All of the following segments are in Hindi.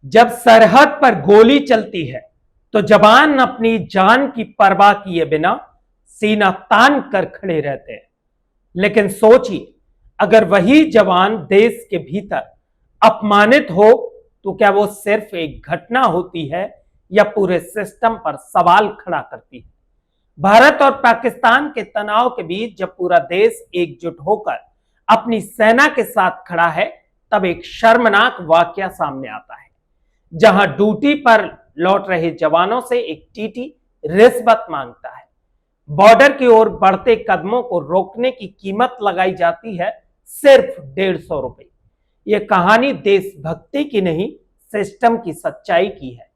जब सरहद पर गोली चलती है तो जवान अपनी जान की परवाह किए बिना सीना तान कर खड़े रहते हैं। लेकिन सोचिए, अगर वही जवान देश के भीतर अपमानित हो तो क्या वो सिर्फ एक घटना होती है या पूरे सिस्टम पर सवाल खड़ा करती है। भारत और पाकिस्तान के तनाव के बीच जब पूरा देश एकजुट होकर अपनी सेना के साथ खड़ा है, तब एक शर्मनाक वाकया सामने आता है। जहां ड्यूटी पर लौट रहे जवानों से एक टीटी रिश्वत मांगता है। बॉर्डर की ओर बढ़ते कदमों को रोकने की कीमत लगाई जाती है सिर्फ 150 रुपए। यह कहानी देशभक्ति की नहीं, सिस्टम की सच्चाई की है।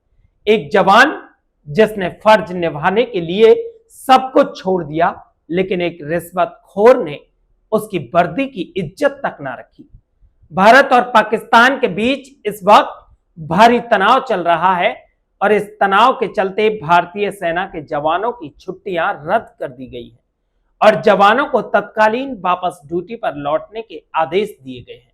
एक जवान जिसने फर्ज निभाने के लिए सब कुछ छोड़ दिया, लेकिन एक रिश्वतखोर ने उसकी वर्दी की इज्जत तक ना रखी। भारत और पाकिस्तान के बीच इस वक्त भारी तनाव चल रहा है और इस तनाव के चलते भारतीय सेना के जवानों की छुट्टियां रद्द कर दी गई है और जवानों को तत्कालीन वापस ड्यूटी पर लौटने के आदेश दिए गए हैं।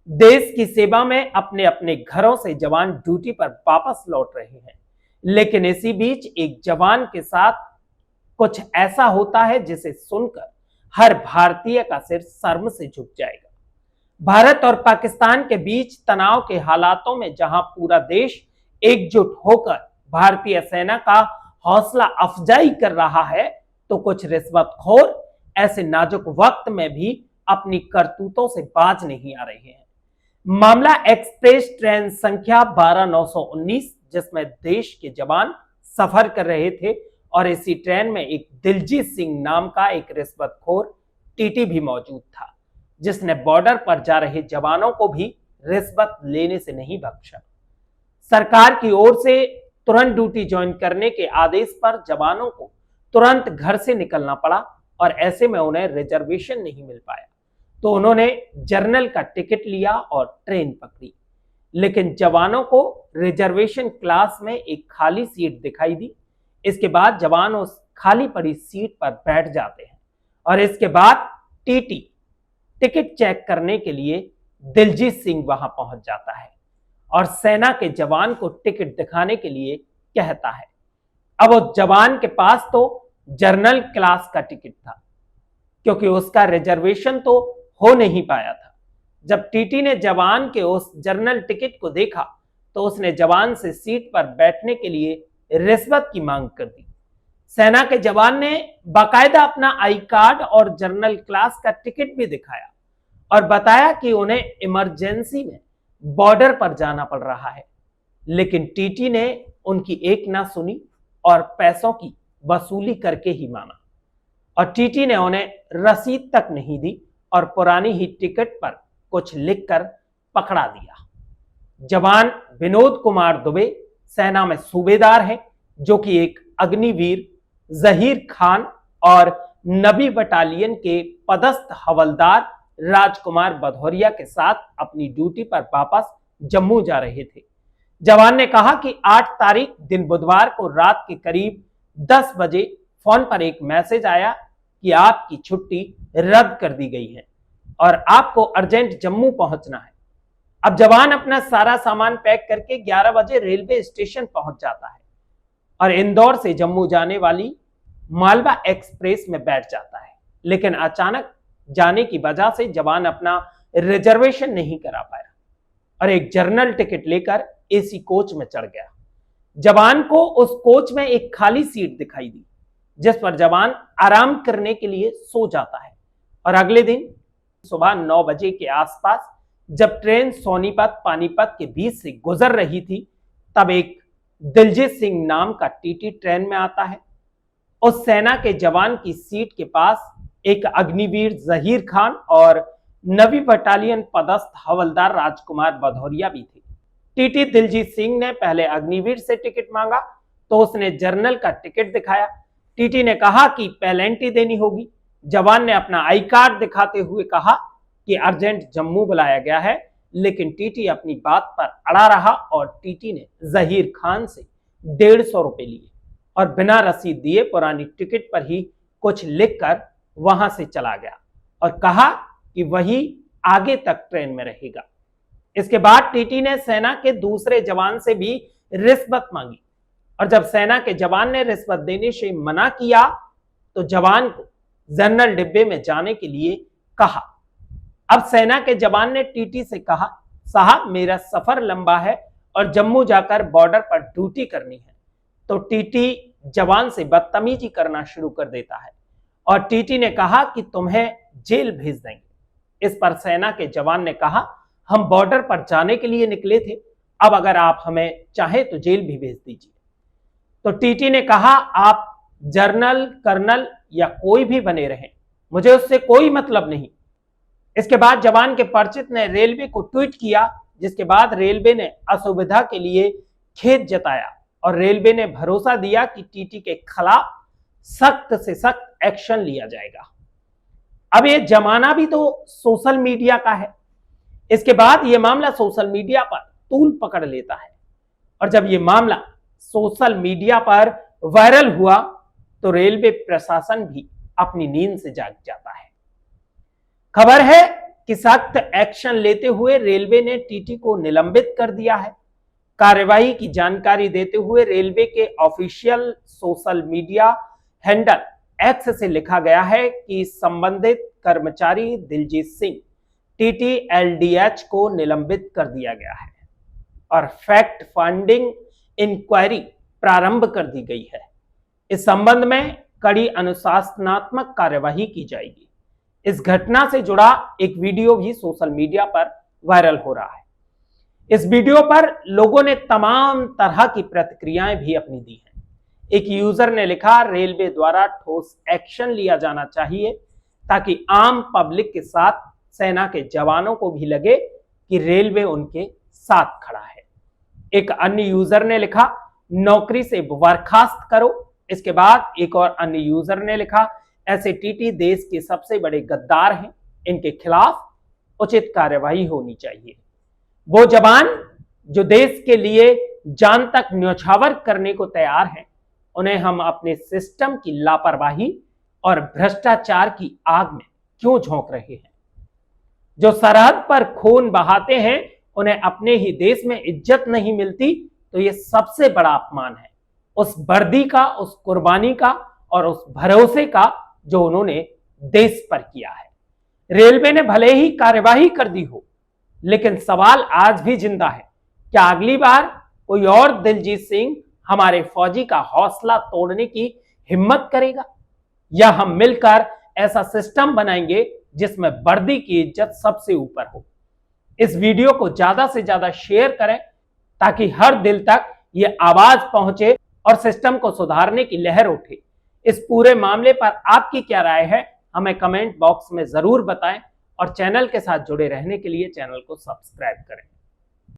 देश की सेवा में अपने अपने घरों से जवान ड्यूटी पर वापस लौट रहे हैं, लेकिन इसी बीच एक जवान के साथ कुछ ऐसा होता है जिसे सुनकर हर भारतीय का सिर शर्म से झुक जाएगा। भारत और पाकिस्तान के बीच तनाव के हालातों में जहां पूरा देश एकजुट होकर भारतीय सेना का हौसला अफजाई कर रहा है, तो कुछ रिश्वतखोर ऐसे नाजुक वक्त में भी अपनी करतूतों से बाज नहीं आ रहे हैं। मामला एक्सप्रेस ट्रेन संख्या 12919, जिसमें देश के जवान सफर कर रहे थे और इसी ट्रेन में एक दिलजीत सिंह नाम का एक रिश्वतखोर टीटी भी मौजूद था, जिसने बॉर्डर पर जा रहे जवानों को भी रिश्वत लेने से नहीं बख्शा। सरकार की ओर से तुरंत ड्यूटी ज्वाइन करने के आदेश पर जवानों को तुरंत घर से निकलना पड़ा और ऐसे में उन्हें रिजर्वेशन नहीं मिल पाया, तो उन्होंने जर्नल का टिकट लिया और ट्रेन पकड़ी। लेकिन जवानों को रिजर्वेशन क्लास में एक खाली सीट दिखाई दी। इसके बाद जवान उस खाली पड़ी सीट पर बैठ जाते हैं और इसके बाद टीटी टिकट चेक करने के लिए दिलजीत सिंह वहां पहुंच जाता है और सेना के जवान को टिकट दिखाने के लिए कहता है। अब उस जवान के पास तो जर्नल क्लास का टिकट था, क्योंकि उसका रिजर्वेशन तो हो नहीं पाया था। जब टीटी ने जवान के उस जर्नल टिकट को देखा तो उसने जवान से सीट पर बैठने के लिए रिश्वत की मांग कर दी। सेना के जवान ने बाकायदा अपना आई कार्ड और जर्नल क्लास का टिकट भी दिखाया और बताया कि उन्हें इमरजेंसी में बॉर्डर पर जाना पड़ रहा है, लेकिन टीटी ने उनकी एक ना सुनी और पैसों की वसूली करके ही माना और टीटी ने उन्हें रसीद तक नहीं दी और पुरानी ही टिकट पर कुछ लिखकर पकड़ा दिया। जवान विनोद कुमार दुबे सेना में सूबेदार है, जो कि एक अग्निवीर जहीर खान और नबी बटालियन के पदस्थ हवलदार राजकुमार भदौरिया के साथ अपनी ड्यूटी पर वापस जम्मू जा रहे थे। जवान ने कहा कि 8 तारीख दिन बुधवार को रात के करीब 10 बजे फोन पर एक मैसेज आया कि आपकी छुट्टी रद्द कर दी गई है और आपको अर्जेंट जम्मू पहुंचना है। अब जवान अपना सारा सामान पैक करके 11 बजे रेलवे स्टेशन पहुंच जाता है और इंदौर से जम्मू जाने वाली मालवा एक्सप्रेस में बैठ जाता है, लेकिन अचानक जाने की वजह से जवान अपना रिजर्वेशन नहीं करा पाया और एक जर्नल टिकट लेकर एसी कोच में चढ़ गया। जवान को उस कोच में एक खाली सीट दिखाई दी, जिस पर जवान आराम करने के लिए सो जाता है और अगले दिन सुबह 9 बजे के आसपास जब ट्रेन सोनीपत पानीपत के बीच से गुजर रही थी, तब एक दिलजीत सिंह नाम का टीटी ट्रेन में आता है। उस सेना के जवान की सीट के पास एक अग्निवीर जहीर खान और नवी बटालियन पदस्थ हवलदार राजकुमार भदौरिया भी थे। टीटी दिलजीत सिंह ने पहले अग्निवीर से टिकट मांगा तो उसने जर्नल का टिकट दिखाया। टीटी ने कहा कि पेनल्टी देनी होगी। जवान ने अपना आई कार्ड दिखाते हुए कहा कि अर्जेंट जम्मू बुलाया गया है, लेकिन टीटी अपनी बात पर अड़ा रहा और टीटी ने जहीर खान से 150 रुपए लिए और बिना रसीद दिए पुरानी टिकट पर ही कुछ लिखकर वहां से चला गया और कहा कि वही आगे तक ट्रेन में रहेगा। इसके बाद टीटी ने सेना के दूसरे जवान से भी रिश्वत मांगी और जब सेना के जवान ने रिश्वत देने से मना किया तो जवान को जनरल डिब्बे में जाने के लिए कहा। अब सेना के जवान ने टीटी से कहा, साहब मेरा सफर लंबा है और जम्मू जाकर बॉर्डर पर ड्यूटी करनी है। तो टीटी जवान से बदतमीजी करना शुरू कर देता है और टीटी ने कहा कि तुम्हें जेल भेज देंगे। इस पर सेना के जवान ने कहा, हम बॉर्डर पर जाने के लिए निकले थे, अब अगर आप हमें चाहे तो जेल भी भेज दीजिए। तो टीटी ने कहा, आप जनरल, कर्नल या कोई भी बने रहें, मुझे उससे कोई मतलब नहीं। इसके बाद जवान के परिचित ने रेलवे को ट्वीट किया, जिसके बाद रेलवे ने असुविधा के लिए खेद जताया और रेलवे ने भरोसा दिया कि टीटी के खिलाफ सख्त से सख्त एक्शन लिया जाएगा। अब ये जमाना भी तो सोशल मीडिया का है। इसके बाद यह मामला सोशल मीडिया पर तूल पकड़ लेता है और जब यह मामला सोशल मीडिया पर वायरल हुआ तो रेलवे प्रशासन भी अपनी नींद से जाग जाता है। खबर है कि सख्त एक्शन लेते हुए रेलवे ने टीटी को निलंबित कर दिया है। कार्यवाही की जानकारी देते हुए रेलवे के official social media handle x से लिखा गया है कि संबंधित कर्मचारी दिलजीत सिंह TTLDH को निलंबित कर दिया गया है और फैक्ट फाइंडिंग इंक्वायरी प्रारंभ कर दी गई है। इस संबंध में कड़ी अनुशासनात्मक कार्यवाही की जाएगी। इस घटना से जुड़ा एक वीडियो भी सोशल मीडिया पर वायरल हो रहा है। इस वीडियो पर लोगों ने तमाम तरह की प्रतिक्रियाएं भी अपनी दी हैं। एक यूजर ने लिखा, रेलवे द्वारा ठोस एक्शन लिया जाना चाहिए ताकि आम पब्लिक के साथ सेना के जवानों को भी लगे कि रेलवे उनके साथ खड़ा है। एक अन्य यूजर ने लिखा, नौकरी से बर्खास्त करो। इसके बाद एक और अन्य यूजर ने लिखा, ऐसे टीटी देश के सबसे बड़े गद्दार हैं, इनके खिलाफ उचित कार्यवाही होनी चाहिए। वो जवान जो देश के लिए जान तक न्यौछावर करने को तैयार हैं, उन्हें हम अपने सिस्टम की लापरवाही और भ्रष्टाचार की आग में क्यों झोंक रहे हैं? जो सरहद पर खून बहाते हैं, उन्हें अपने ही देश में इज्जत नहीं मिलती, तो यह सबसे बड़ा अपमान है उस वर्दी का, उस कुर्बानी का और उस भरोसे का जो उन्होंने देश पर किया है। रेलवे ने भले ही कार्यवाही कर दी हो, लेकिन सवाल आज भी जिंदा है, क्या अगली बार कोई और दिलजीत सिंह हमारे फौजी का हौसला तोड़ने की हिम्मत करेगा? या हम मिलकर ऐसा सिस्टम बनाएंगे जिसमें वर्दी की इज्जत सबसे ऊपर हो? इस वीडियो को ज्यादा से ज्यादा शेयर करें ताकि हर दिल तक ये आवाज पहुंचे और सिस्टम को सुधारने की लहर उठे। इस पूरे मामले पर आपकी क्या राय है, हमें कमेंट बॉक्स में जरूर बताएं और चैनल के साथ जुड़े रहने के लिए चैनल को सब्सक्राइब करें।